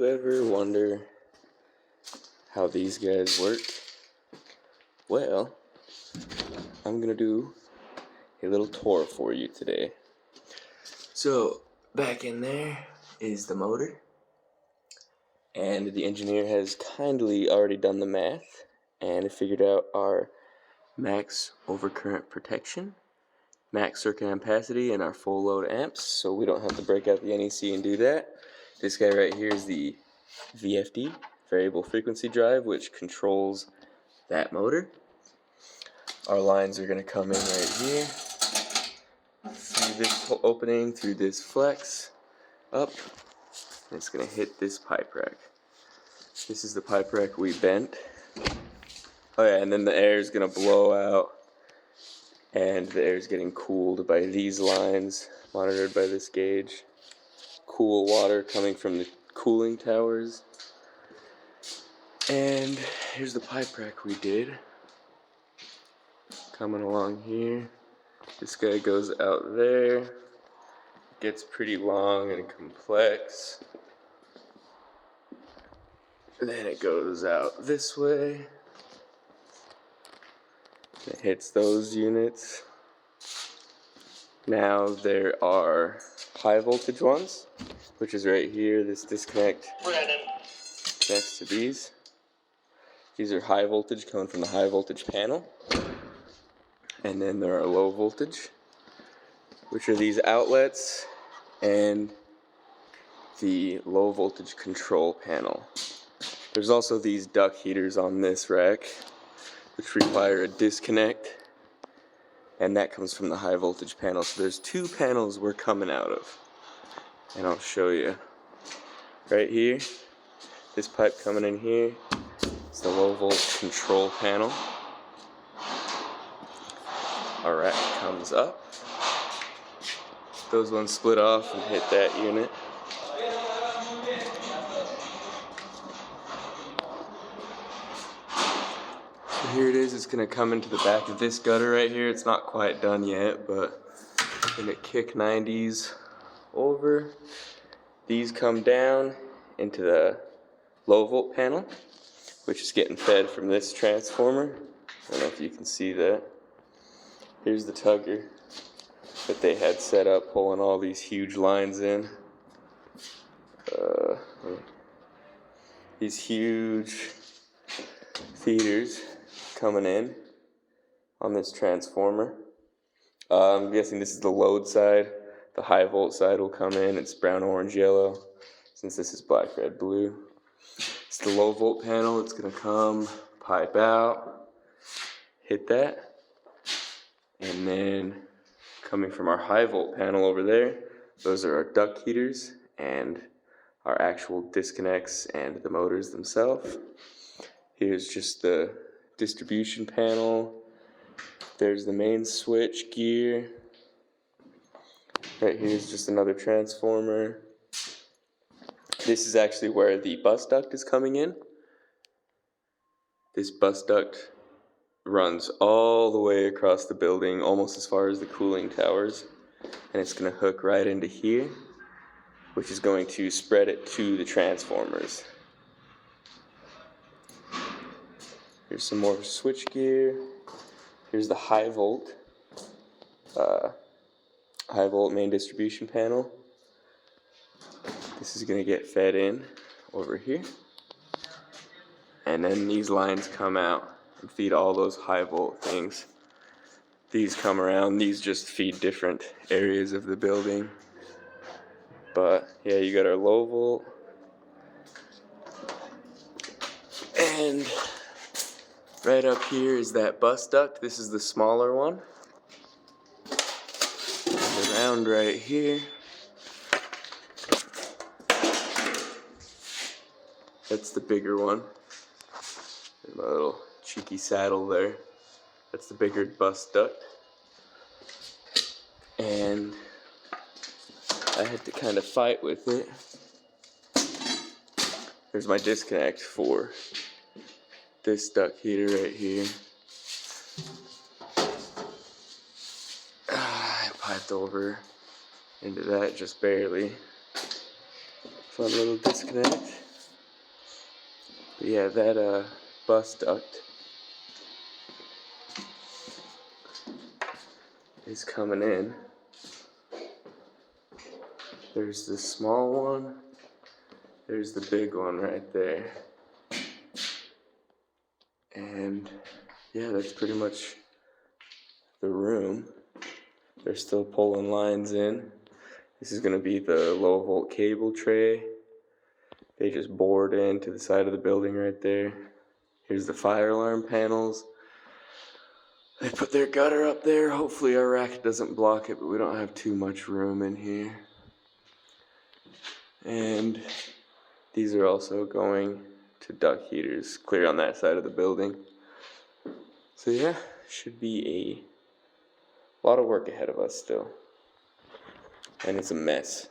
You ever wonder how these guys work? Well, I'm gonna do a little tour for you today. So, back in there is the motor, and the engineer has kindly already done the math and figured out our max overcurrent protection, max circuit ampacity, and our full load amps, so we don't have to break out the NEC and do that. This guy right here is the VFD, variable frequency drive, which controls that motor. Our lines are going to come in right here, through this opening, through this flex, up, and it's going to hit this pipe rack. This is the pipe rack we bent. Oh yeah, and then the air is going to blow out, and the air is getting cooled by these lines, monitored by this gauge. Cool water coming from the cooling towers. And here's the pipe rack we did. Coming along here. This guy goes out there. Gets pretty long and complex. Then it goes out this way. It hits those units. Now there are high voltage ones, which is right here. This disconnect connects to these. These are high voltage coming from the high voltage panel. And then there are low voltage, which are these outlets and the low voltage control panel. There's also these duct heaters on this rack, which require a disconnect, and that comes from the high voltage panel. So there's two panels we're coming out of, and I'll show you. Right here, this pipe coming in here, it's the low voltage control panel. Our rack comes up. Those ones split off and hit that unit. So here it is. It's going to come into the back of this gutter right here. It's not quite done yet, but I'm going to kick 90s over. These come down into the low volt panel, which is getting fed from this transformer. I don't know if you can see that. Here's the tugger that they had set up, pulling all these huge lines in. These huge feeders coming in on this transformer. I'm guessing this is the load side. The high volt side will come in. It's brown, orange, yellow, since this is black, red, blue. It's the low volt panel. It's going to come, pipe out, hit that. And then coming from our high volt panel over there, those are our duct heaters and our actual disconnects and the motors themselves. Here's just the distribution panel. There's the main switch gear. Right here's just another transformer. This is actually where the bus duct is coming in. This bus duct runs all the way across the building, almost as far as the cooling towers, and it's going to hook right into here, which is going to spread it to the transformers. Here's some more switch gear. Here's the high volt main distribution panel. This is going to get fed in over here, and then these lines come out and feed all those high volt things. These come around, these just feed different areas of the building. But yeah, you got our low volt. And right up here is that bus duct. This is the smaller one. And around right here, that's the bigger one. There's my little cheeky saddle there. That's the bigger bus duct. And I had to kind of fight with it. There's my disconnect for this duct heater right here. I piped over into that just barely. Fun little disconnect. But yeah, that bus duct is coming in. There's the small one. There's the big one right there. And yeah, that's pretty much the room. They're still pulling lines in. This is going to be the low volt cable tray. They just bored into the side of the building right there. Here's the fire alarm panels. They put their gutter up there. Hopefully our rack doesn't block it, but we don't have too much room in here. And these are also going to duct heaters clear on that side of the building. So yeah, should be a lot of work ahead of us still. And it's a mess.